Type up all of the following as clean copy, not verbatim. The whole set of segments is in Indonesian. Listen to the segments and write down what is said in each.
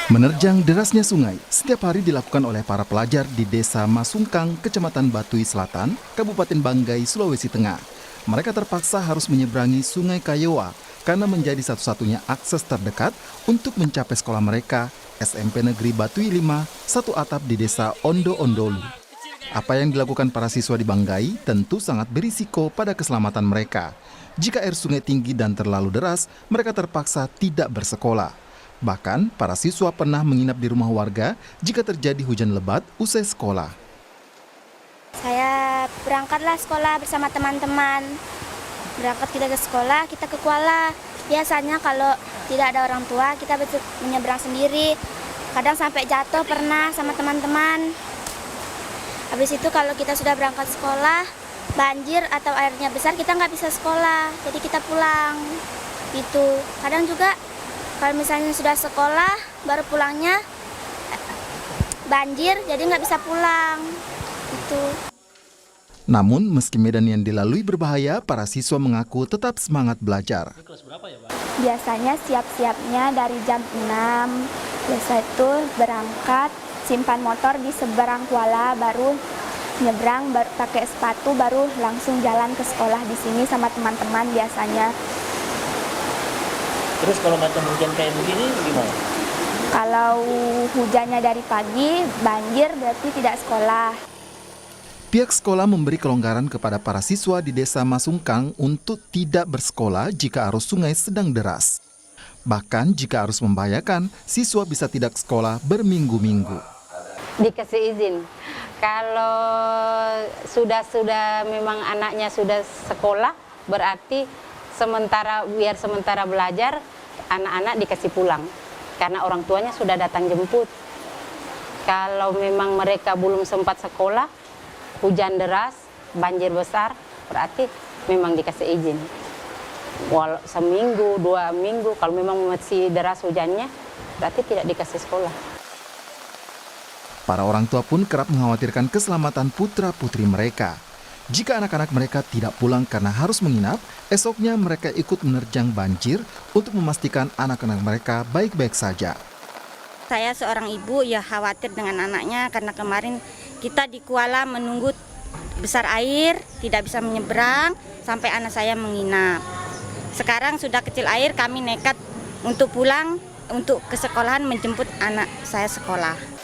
Menerjang derasnya sungai setiap hari dilakukan oleh para pelajar di Desa Masungkang, Kecamatan Batui Selatan, Kabupaten Banggai, Sulawesi Tengah. Mereka terpaksa harus menyeberangi Sungai Kayowa karena menjadi satu-satunya akses terdekat untuk mencapai sekolah mereka, SMP Negeri Batui 5, satu atap di Desa Ondo-Ondolu. Apa yang dilakukan para siswa di Banggai tentu sangat berisiko pada keselamatan mereka. Jika air sungai tinggi dan terlalu deras, mereka terpaksa tidak bersekolah. Bahkan, para siswa pernah menginap di rumah warga jika terjadi hujan lebat usai sekolah. Saya berangkatlah sekolah bersama teman-teman. Berangkat kita ke sekolah, kita ke Kuala. Biasanya kalau tidak ada orang tua, kita menyeberang sendiri. Kadang sampai jatuh pernah sama teman-teman. Habis itu kalau kita sudah berangkat sekolah, banjir atau airnya besar, kita nggak bisa sekolah. Jadi kita pulang. Gitu. Kadang juga kalau misalnya sudah sekolah, baru pulangnya banjir, jadi nggak bisa pulang. Gitu. Namun, meski medan yang dilalui berbahaya, para siswa mengaku tetap semangat belajar. Biasanya siap-siapnya dari jam 6, biasa itu berangkat, simpan motor di seberang Kuala, baru nyebrang, baru pakai sepatu, baru langsung jalan ke sekolah di sini sama teman-teman biasanya. Terus kalau macam hujan kayak begini gimana? Kalau hujannya dari pagi, banjir berarti tidak sekolah. Pihak sekolah memberi kelonggaran kepada para siswa di Desa Masungkang untuk tidak bersekolah jika arus sungai sedang deras. Bahkan jika arus membahayakan, siswa bisa tidak sekolah berminggu-minggu. Dikasih izin. Kalau sudah memang anaknya sudah sekolah, berarti biar sementara belajar, anak-anak dikasih pulang. Karena orang tuanya sudah datang jemput. Kalau memang mereka belum sempat sekolah, hujan deras, banjir besar, berarti memang dikasih izin. Seminggu, 2 minggu, kalau memang masih deras hujannya, berarti tidak dikasih sekolah. Para orang tua pun kerap mengkhawatirkan keselamatan putra-putri mereka. Jika anak-anak mereka tidak pulang karena harus menginap, esoknya mereka ikut menerjang banjir untuk memastikan anak-anak mereka baik-baik saja. Saya seorang ibu ya khawatir dengan anaknya karena kemarin kita di Kuala menunggu besar air, tidak bisa menyeberang sampai anak saya menginap. Sekarang sudah kecil air, kami nekat untuk pulang untuk ke sekolahan menjemput anak saya sekolah.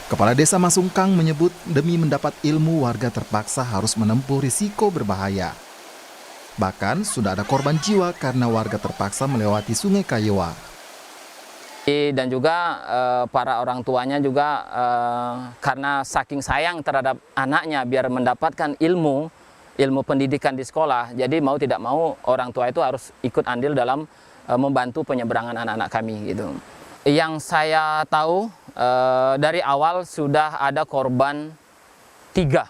Kepala Desa Masungkang menyebut demi mendapat ilmu warga terpaksa harus menempuh risiko berbahaya. Bahkan sudah ada korban jiwa karena warga terpaksa melewati Sungai Kayowa. Dan juga para orang tuanya juga karena saking sayang terhadap anaknya biar mendapatkan ilmu pendidikan di sekolah, jadi mau tidak mau orang tua itu harus ikut andil dalam membantu penyeberangan anak-anak kami gitu. Yang saya tahu dari awal sudah ada korban 3.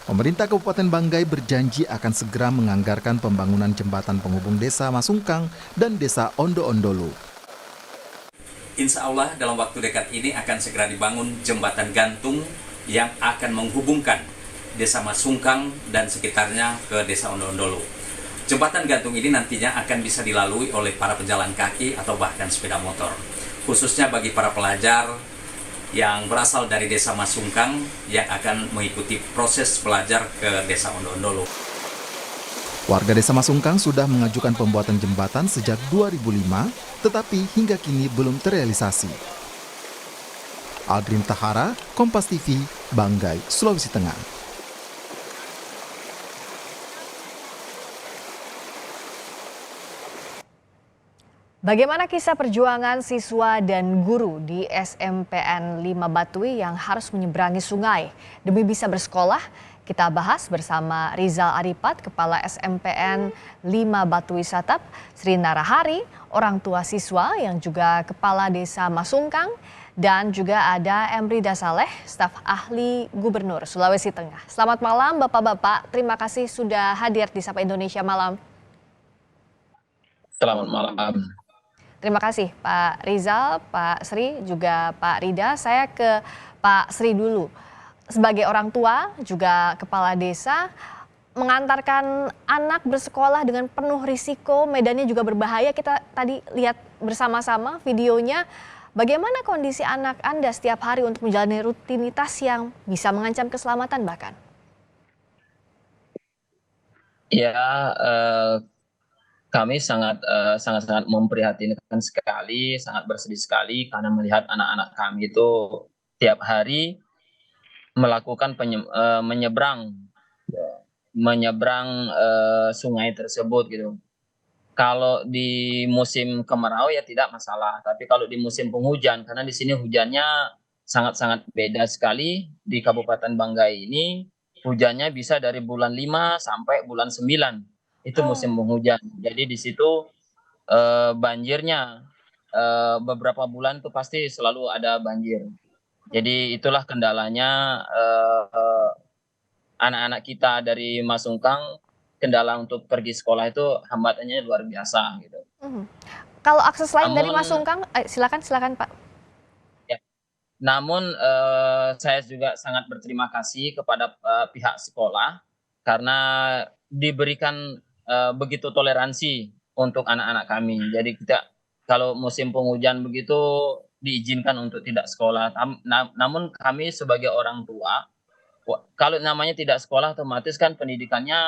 Pemerintah Kabupaten Banggai berjanji akan segera menganggarkan pembangunan jembatan penghubung Desa Masungkang dan Desa Ondo-Ondolu. Insya Allah dalam waktu dekat ini akan segera dibangun jembatan gantung yang akan menghubungkan Desa Masungkang dan sekitarnya ke Desa Ondo-Ondolu. Jembatan gantung ini nantinya akan bisa dilalui oleh para pejalan kaki atau bahkan sepeda motor. Khususnya bagi para pelajar yang berasal dari Desa Masungkang yang akan mengikuti proses belajar ke Desa Ondo-Ondolu. Warga Desa Masungkang sudah mengajukan pembuatan jembatan sejak 2005, tetapi hingga kini belum terrealisasi. Aldrin Tahara, Kompas TV, Banggai, Sulawesi Tengah. Bagaimana kisah perjuangan siswa dan guru di SMPN 5 Batui yang harus menyeberangi sungai demi bisa bersekolah? Kita bahas bersama Rizal Aripat, Kepala SMPN 5 Batui Satap, Sri Narahari, orang tua siswa yang juga Kepala Desa Masungkang, dan juga ada Emrida Saleh, staf ahli Gubernur Sulawesi Tengah. Selamat malam Bapak-Bapak, terima kasih sudah hadir di Sapa Indonesia Malam. Selamat malam. Terima kasih Pak Rizal, Pak Sri, juga Pak Rida. Saya ke Pak Sri dulu. Sebagai orang tua, juga kepala desa, mengantarkan anak bersekolah dengan penuh risiko, medannya juga berbahaya. Kita tadi lihat bersama-sama videonya. Bagaimana kondisi anak Anda setiap hari untuk menjalani rutinitas yang bisa mengancam keselamatan bahkan? Ya, kami sangat memprihatinkan sekali, sangat bersedih sekali karena melihat anak-anak kami itu tiap hari melakukan menyeberang sungai tersebut gitu. Kalau di musim kemarau ya tidak masalah, tapi kalau di musim penghujan, karena di sini hujannya sangat-sangat beda sekali. Di Kabupaten Banggai ini hujannya bisa dari bulan 5 sampai bulan 9. Itu musim penghujan. Jadi di situ banjirnya beberapa bulan itu pasti selalu ada banjir. Jadi itulah kendalanya anak-anak kita dari Masungkang, kendala untuk pergi sekolah itu hambatannya luar biasa gitu. Kalau akses lain dari Namun, Masungkang, silakan Pak. ya, namun saya juga sangat berterima kasih kepada pihak sekolah karena diberikan begitu toleransi untuk anak-anak kami. Jadi kita kalau musim penghujan begitu diizinkan untuk tidak sekolah. Namun kami sebagai orang tua, kalau namanya tidak sekolah otomatis kan pendidikannya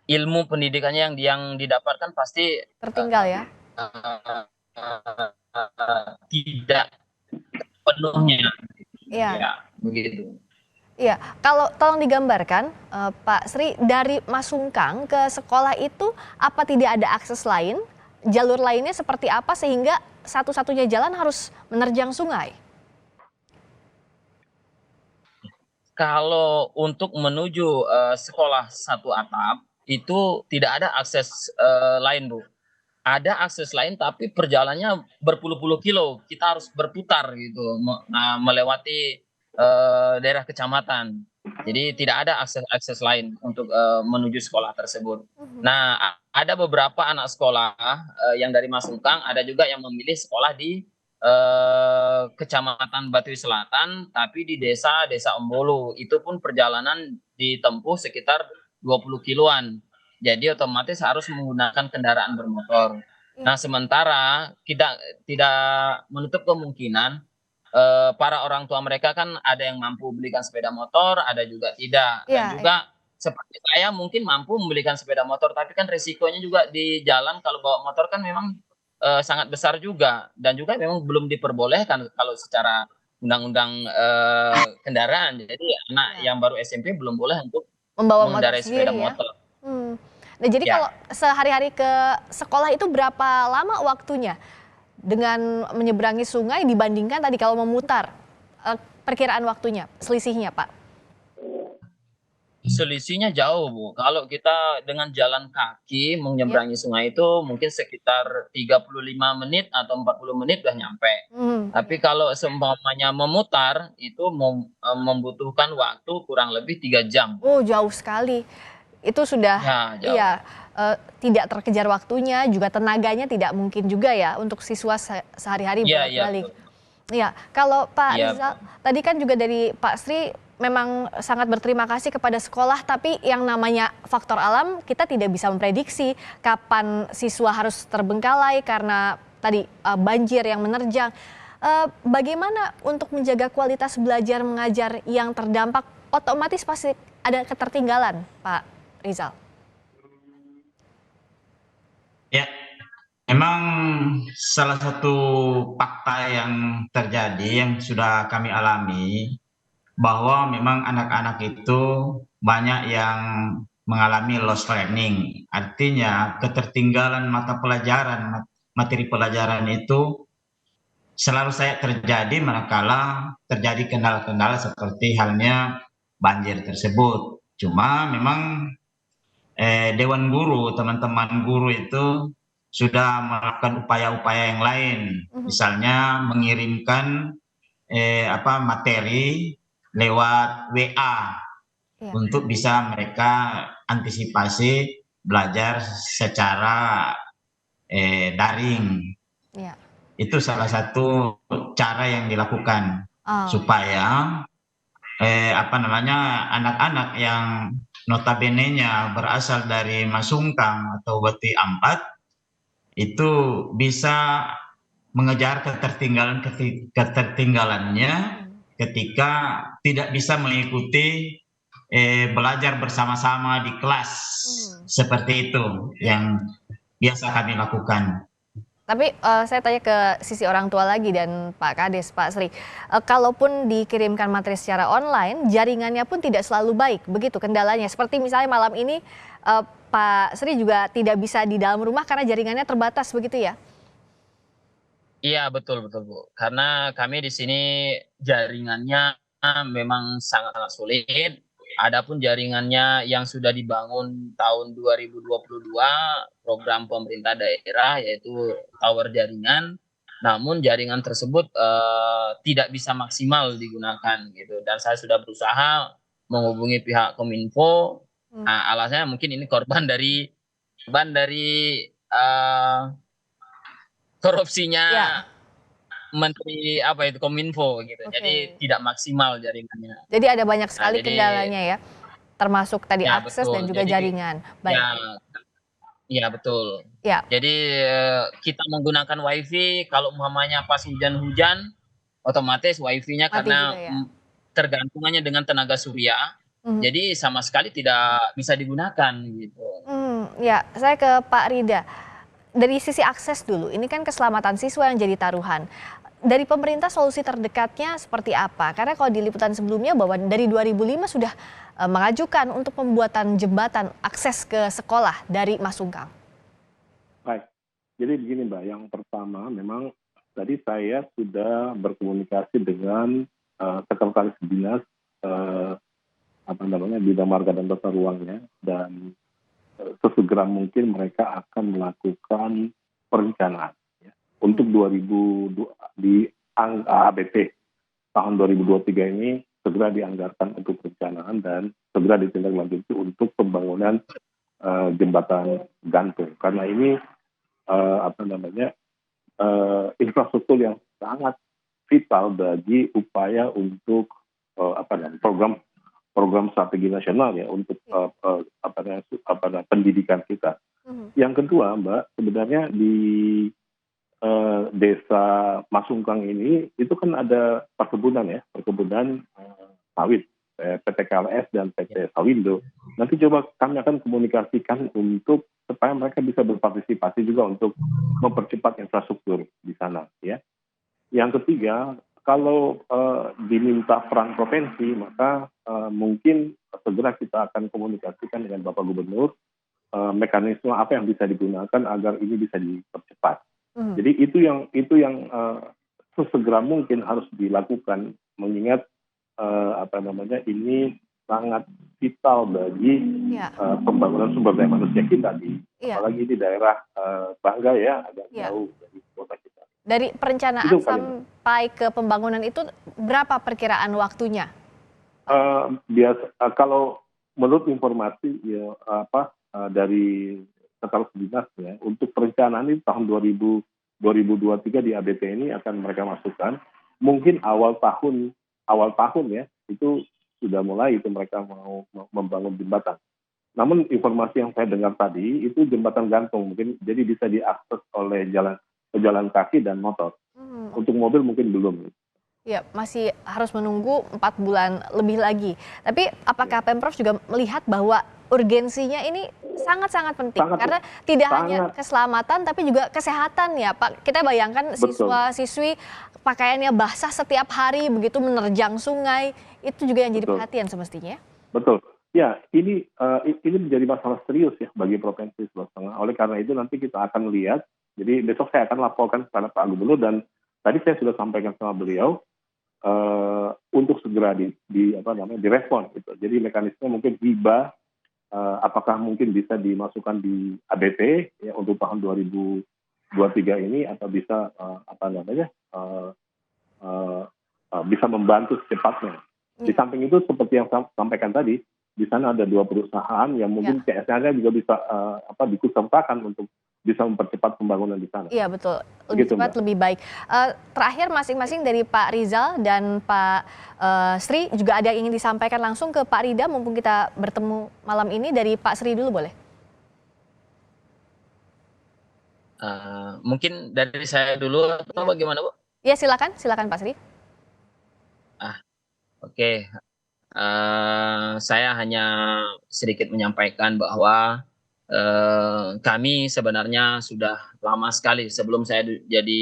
ilmu pendidikannya yang didapatkan pasti Tertinggal ya? tidak penuhnya. Iya. Ya, begitu. Iya, kalau tolong digambarkan Pak Sri, dari Masungkang ke sekolah itu apa tidak ada akses lain? Jalur lainnya seperti apa sehingga satu-satunya jalan harus menerjang sungai? Kalau untuk menuju sekolah satu atap itu tidak ada akses lain, Bu. Ada akses lain tapi perjalanannya berpuluh-puluh kilo. Kita harus berputar gitu, melewati daerah kecamatan. Jadi tidak ada akses lain untuk menuju sekolah tersebut. Nah, ada beberapa anak sekolah yang dari Masungkang, ada juga yang memilih sekolah di Kecamatan Batui Selatan, tapi di desa Ombolo. Itu pun perjalanan ditempuh sekitar 20 kiloan. Jadi otomatis harus menggunakan kendaraan bermotor. Nah, sementara kita tidak menutup kemungkinan para orang tua mereka kan ada yang mampu belikan sepeda motor, ada juga tidak. Dan juga seperti saya mungkin mampu membelikan sepeda motor, tapi kan resikonya juga di jalan kalau bawa motor kan memang sangat besar juga. Dan juga memang belum diperbolehkan kalau secara undang-undang kendaraan. Jadi anak yang baru SMP belum boleh untuk Membawa mengendarai motor sepeda sendiri ya? motor. Nah, jadi Ya. kalau sehari-hari ke sekolah itu berapa lama waktunya dengan menyeberangi sungai dibandingkan tadi kalau memutar? Perkiraan waktunya, selisihnya Pak? Selisihnya jauh, Bu. Kalau kita dengan jalan kaki menyeberangi sungai itu mungkin sekitar 35 menit atau 40 menit udah nyampe. Tapi kalau seumpamanya memutar itu membutuhkan waktu kurang lebih 3 jam. Oh, jauh sekali. Itu sudah Ya, jauh. iya, tidak terkejar waktunya, juga tenaganya tidak mungkin juga ya untuk siswa sehari-hari Iya, bolak-balik. betul. Iya, kalau Pak Iya. Rizal, tadi kan juga dari Pak Sri memang sangat berterima kasih kepada sekolah, tapi yang namanya faktor alam kita tidak bisa memprediksi kapan siswa harus terbengkalai karena tadi banjir yang menerjang. Bagaimana untuk menjaga kualitas belajar mengajar yang terdampak? Otomatis pasti ada ketertinggalan, Pak Rizal. Ya, memang salah satu fakta yang terjadi yang sudah kami alami bahwa memang anak-anak itu banyak yang mengalami lost learning. Artinya ketertinggalan mata pelajaran, materi pelajaran itu selalu saya terjadi manakala terjadi kendala-kendala seperti halnya banjir tersebut. Cuma memang Dewan Guru, teman-teman guru itu sudah melakukan upaya-upaya yang lain, misalnya mengirimkan materi lewat WA untuk bisa mereka antisipasi belajar secara daring. Ya. Itu salah satu cara yang dilakukan supaya anak-anak yang notabene-nya berasal dari Masungkang atau Bati Ampat, itu bisa mengejar ketertinggalannya ketika tidak bisa mengikuti belajar bersama-sama di kelas. Seperti itu yang biasa kami lakukan. Tapi saya tanya ke sisi orang tua lagi dan Pak Kades, Pak Sri. Kalaupun dikirimkan materi secara online, jaringannya pun tidak selalu baik. Begitu kendalanya. Seperti misalnya malam ini Pak Sri juga tidak bisa di dalam rumah karena jaringannya terbatas, begitu ya? Iya, betul betul Bu. Karena kami di sini jaringannya memang sangat-sangat sulit. Adapun jaringannya yang sudah dibangun tahun 2022 program pemerintah daerah yaitu tower jaringan, namun jaringan tersebut tidak bisa maksimal digunakan gitu. Dan saya sudah berusaha menghubungi pihak Kominfo. Nah, alasannya mungkin ini korban dari korupsinya Menteri Kominfo gitu. Jadi tidak maksimal jaringannya. Jadi ada banyak sekali kendalanya ya, termasuk tadi Ya, akses betul. dan juga Jadi, jaringan. Baik. Iya betul. Ya. Jadi kita menggunakan WiFi kalau umpamanya pas hujan-hujan, otomatis WiFi-nya Mati karena juga ya? tergantungannya dengan tenaga surya, jadi sama sekali tidak bisa digunakan gitu. Ya, saya ke Pak Rida. Dari sisi akses dulu, ini kan keselamatan siswa yang jadi taruhan. Dari pemerintah solusi terdekatnya seperti apa? Karena kalau di liputan sebelumnya bahwa dari 2005 sudah mengajukan untuk pembuatan jembatan akses ke sekolah dari Masungkang. Baik, jadi begini Mbak, yang pertama memang tadi saya sudah berkomunikasi dengan sekretaris dinas bidang marga dan tata ruangnya, dan sesegera mungkin mereka akan melakukan perencanaan ya, untuk 2002 di ABP tahun 2023 ini segera dianggarkan untuk perencanaan dan segera ditindaklanjuti untuk pembangunan jembatan gantung, karena ini infrastruktur yang sangat vital bagi upaya untuk program strategi nasional ya untuk pendidikan kita. Yang kedua Mbak, sebenarnya di desa Masungkang ini itu kan ada perkebunan sawit, PT KLS dan PT Sawindo. Nanti coba kami akan komunikasikan untuk supaya mereka bisa berpartisipasi juga untuk mempercepat infrastruktur di sana ya. Yang ketiga, kalau diminta peran provinsi, maka mungkin segera kita akan komunikasikan dengan Bapak Gubernur mekanisme apa yang bisa digunakan agar ini bisa dipercepat. Jadi itu yang sesegera mungkin harus dilakukan, mengingat ini sangat vital bagi pembangunan sumber daya manusia kita apalagi di daerah Bangga ya, agak jauh dari kota kita. Dari perencanaan sampai ke pembangunan itu berapa perkiraan waktunya? Kalau menurut informasi dari sekretaris dinas ya, untuk perencanaan ini tahun 2023 di ABP ini akan mereka masukkan. Mungkin awal tahun ya itu sudah mulai itu mereka mau membangun jembatan. Namun informasi yang saya dengar tadi itu jembatan gantung, mungkin jadi bisa diakses oleh pejalan kaki dan motor. Untuk mobil mungkin belum. Ya, masih harus menunggu 4 bulan lebih lagi. Tapi apakah Pemprov juga melihat bahwa urgensinya ini sangat-sangat penting? Karena tidak hanya keselamatan tapi juga kesehatan ya Pak. Kita bayangkan siswa-siswi pakaiannya basah setiap hari begitu menerjang sungai. Itu juga yang jadi perhatian semestinya. Betul. Ya, ini menjadi masalah serius ya bagi Provinsi Sulawesi Tengah. Oleh karena itu nanti kita akan lihat. Jadi besok saya akan laporkan kepada Pak Gubernur, dan tadi saya sudah sampaikan sama beliau untuk segera direspon gitu. Jadi mekanisme mungkin hibah apakah mungkin bisa dimasukkan di ABP ya untuk tahun 2023 ini, atau bisa bisa membantu secepatnya. Di samping itu seperti yang saya sampaikan tadi, di sana ada 2 perusahaan yang mungkin CSR-nya juga bisa diikut sertakan untuk bisa mempercepat pembangunan di sana. Iya betul, lebih Begitu, cepat Mbak. lebih baik. Terakhir masing-masing dari Pak Rizal dan Pak Sri juga ada yang ingin disampaikan langsung ke Pak Rida, mumpung kita bertemu malam ini. Dari Pak Sri dulu boleh? Mungkin dari saya dulu atau bagaimana, Bu? Ya silakan Pak Sri. Oke. Saya hanya sedikit menyampaikan bahwa kami sebenarnya sudah lama sekali sebelum saya jadi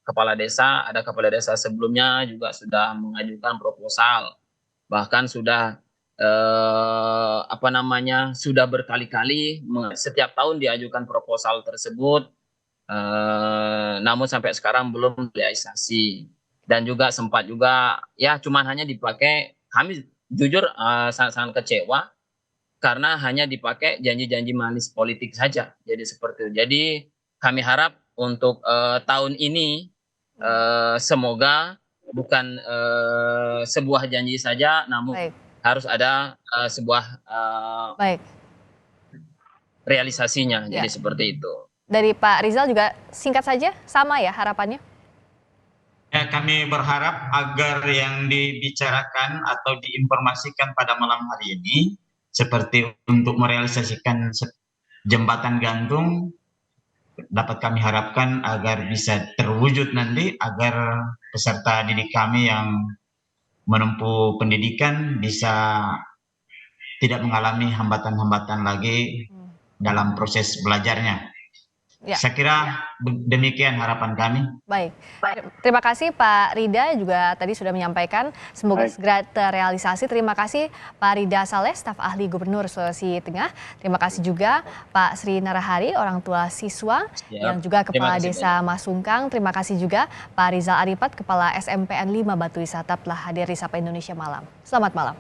kepala desa, ada kepala desa sebelumnya juga sudah mengajukan proposal, bahkan sudah sudah berkali-kali setiap tahun diajukan proposal tersebut, namun sampai sekarang belum realisasi, dan juga sempat juga ya cuman hanya dipakai, kami jujur sangat kecewa karena hanya dipakai janji-janji manis politik saja. Jadi seperti itu. Jadi kami harap untuk tahun ini semoga bukan sebuah janji saja, namun harus ada sebuah realisasinya. Jadi seperti itu. Dari Pak Rizal juga singkat saja, sama ya harapannya? Ya, kami berharap agar yang dibicarakan atau diinformasikan pada malam hari ini, seperti untuk merealisasikan jembatan gantung, dapat kami harapkan agar bisa terwujud nanti, agar peserta didik kami yang menempuh pendidikan bisa tidak mengalami hambatan-hambatan lagi dalam proses belajarnya. Ya. Saya kira demikian harapan kami. Baik, terima kasih Pak Rida juga tadi sudah menyampaikan, semoga segera terrealisasi. Terima kasih Pak Rida Saleh, staf ahli Gubernur Sulawesi Tengah. Terima kasih juga Pak Sri Narahari, orang tua siswa, yang juga Kepala Desa Masungkang. Terima kasih juga Pak Rizal Aripat, Kepala SMPN 5 Batu Wisata telah hadir di Sapa Indonesia Malam. Selamat malam.